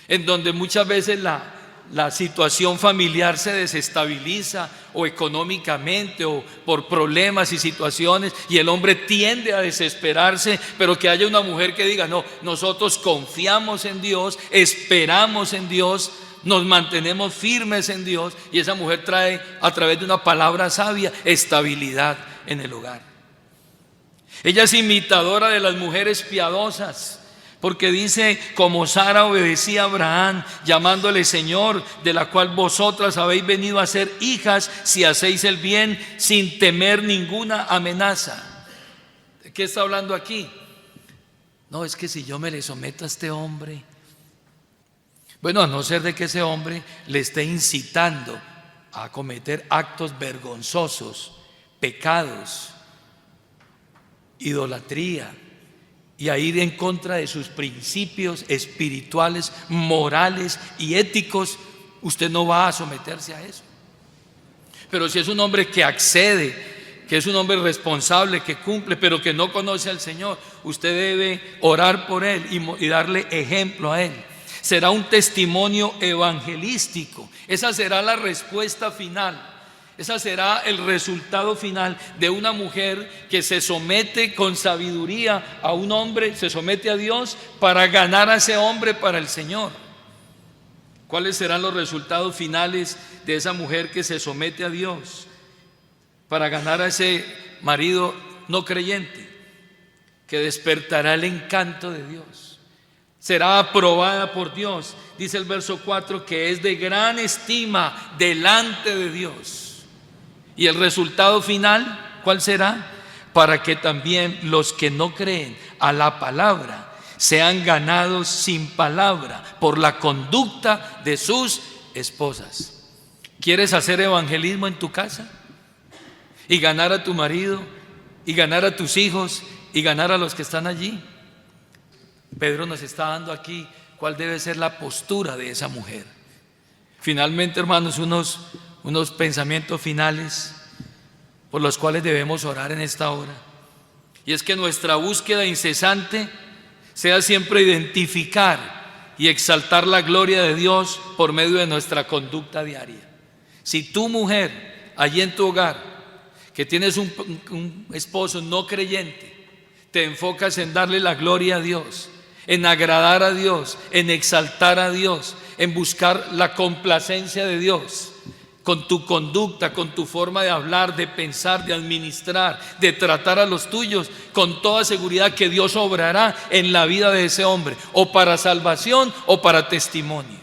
en donde muchas veces la situación familiar se desestabiliza, o económicamente, o por problemas y situaciones, y el hombre tiende a desesperarse, pero que haya una mujer que diga, no, nosotros confiamos en Dios, esperamos en Dios, nos mantenemos firmes en Dios, y esa mujer trae a través de una palabra sabia estabilidad en el hogar. Ella es imitadora de las mujeres piadosas, porque dice, como Sara obedecía a Abraham, llamándole Señor, de la cual vosotras habéis venido a ser hijas, si hacéis el bien sin temer ninguna amenaza. ¿De qué está hablando aquí? No, es que si yo me le someto a este hombre, bueno, a no ser de que ese hombre le esté incitando a cometer actos vergonzosos, pecados, idolatría, y a ir en contra de sus principios espirituales, morales y éticos, usted no va a someterse a eso. Pero si es un hombre que accede, que es un hombre responsable, que cumple, pero que no conoce al Señor, usted debe orar por él y darle ejemplo a él. Será un testimonio evangelístico. Esa será la respuesta final. Ese será el resultado final de una mujer que se somete con sabiduría a un hombre, se somete a Dios para ganar a ese hombre para el Señor. ¿Cuáles serán los resultados finales de esa mujer que se somete a Dios para ganar a ese marido no creyente? Que despertará el encanto de Dios. Será aprobada por Dios. Dice el verso 4 que es de gran estima delante de Dios. Y el resultado final, ¿cuál será? Para que también los que no creen a la palabra sean ganados sin palabra por la conducta de sus esposas. ¿Quieres hacer evangelismo en tu casa? Y ganar a tu marido, y ganar a tus hijos, y ganar a los que están allí. Pedro nos está dando aquí cuál debe ser la postura de esa mujer. Finalmente, hermanos, unos pensamientos finales por los cuales debemos orar en esta hora. Y es que nuestra búsqueda incesante sea siempre identificar y exaltar la gloria de Dios por medio de nuestra conducta diaria. Si tu mujer, allí en tu hogar, que tienes un esposo no creyente, te enfocas en darle la gloria a Dios, en agradar a Dios, en exaltar a Dios, en buscar la complacencia de Dios, con tu conducta, con tu forma de hablar, de pensar, de administrar, de tratar a los tuyos, con toda seguridad que Dios obrará en la vida de ese hombre, o para salvación o para testimonio.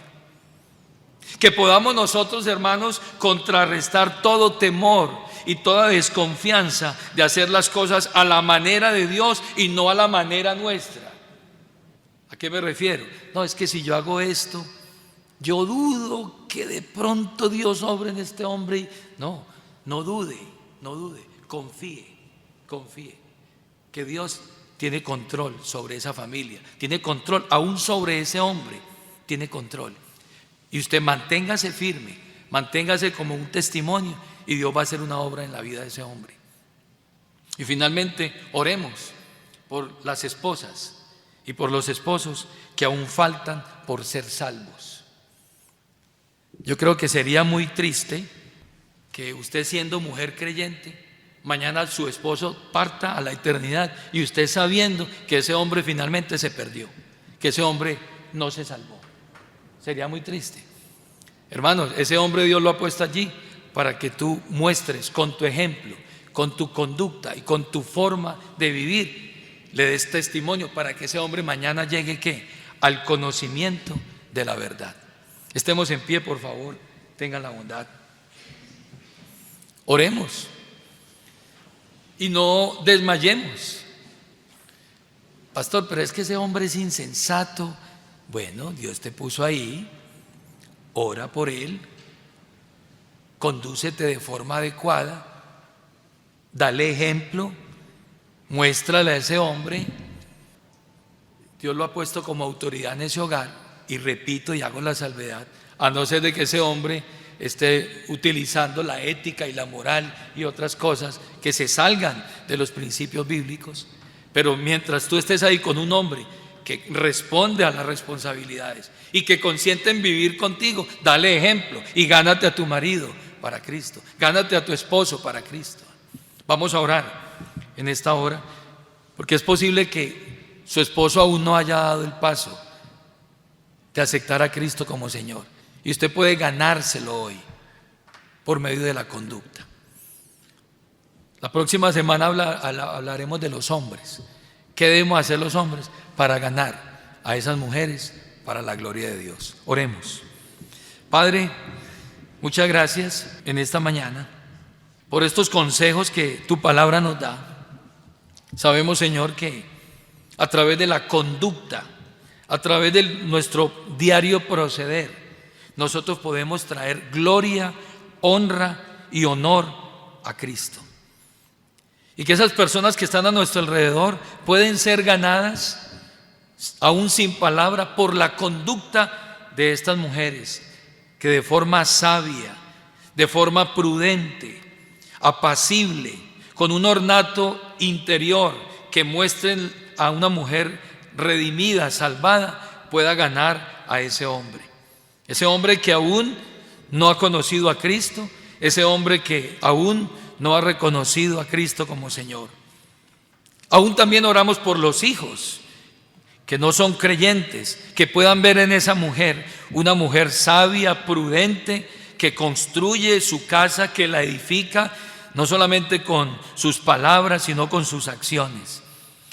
Que podamos nosotros, hermanos, contrarrestar todo temor y toda desconfianza de hacer las cosas a la manera de Dios y no a la manera nuestra. ¿A qué me refiero? No, es que si yo hago esto, yo dudo que de pronto Dios obre en este hombre. No dude, confíe que Dios tiene control sobre esa familia, tiene control aún sobre ese hombre, tiene control. Y usted manténgase firme, manténgase como un testimonio, y Dios va a hacer una obra en la vida de ese hombre. Y finalmente, oremos por las esposas y por los esposos que aún faltan por ser salvos. Yo creo que sería muy triste que usted, siendo mujer creyente, mañana su esposo parta a la eternidad y usted sabiendo que ese hombre finalmente se perdió, que ese hombre no se salvó. Sería muy triste. Hermanos, ese hombre Dios lo ha puesto allí para que tú muestres con tu ejemplo, con tu conducta y con tu forma de vivir, le des testimonio para que ese hombre mañana llegue ¿qué? Al conocimiento de la verdad. Estemos en pie, por favor, tengan la bondad. Oremos y no desmayemos. Pastor, pero es que ese hombre es insensato. Bueno, Dios te puso ahí, ora por él, condúcete de forma adecuada, dale ejemplo, muéstrale a ese hombre. Dios lo ha puesto como autoridad en ese hogar, y repito y hago la salvedad, a no ser de que ese hombre esté utilizando la ética y la moral y otras cosas que se salgan de los principios bíblicos. Pero mientras tú estés ahí con un hombre que responde a las responsabilidades y que consiente en vivir contigo, dale ejemplo y gánate a tu marido para Cristo, gánate a tu esposo para Cristo. Vamos a orar en esta hora, porque es posible que su esposo aún no haya dado el paso de aceptar a Cristo como Señor, y usted puede ganárselo hoy por medio de la conducta. La próxima semana hablaremos de los hombres. ¿Qué debemos hacer los hombres para ganar a esas mujeres para la gloria de Dios? Oremos. Padre, muchas gracias en esta mañana por estos consejos que tu palabra nos da. Sabemos, Señor, que a través de la conducta, a través de nuestro diario proceder, nosotros podemos traer gloria, honra y honor a Cristo. Y que esas personas que están a nuestro alrededor pueden ser ganadas, aún sin palabra, por la conducta de estas mujeres, que de forma sabia, de forma prudente, apacible, con un ornato interior que muestren a una mujer redimida, salvada, pueda ganar a ese hombre. Ese hombre que aún no ha conocido a Cristo, ese hombre que aún no ha reconocido a Cristo como Señor. Aún también oramos por los hijos que no son creyentes, que puedan ver en esa mujer una mujer sabia, prudente, que construye su casa, que la edifica, no solamente con sus palabras, sino con sus acciones.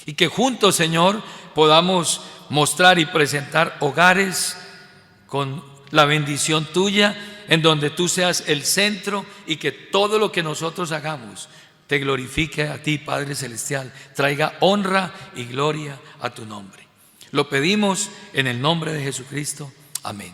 Y que juntos, Señor, podamos mostrar y presentar hogares con la bendición tuya, en donde tú seas el centro, y que todo lo que nosotros hagamos te glorifique a ti, Padre Celestial, traiga honra y gloria a tu nombre. Lo pedimos en el nombre de Jesucristo. Amén.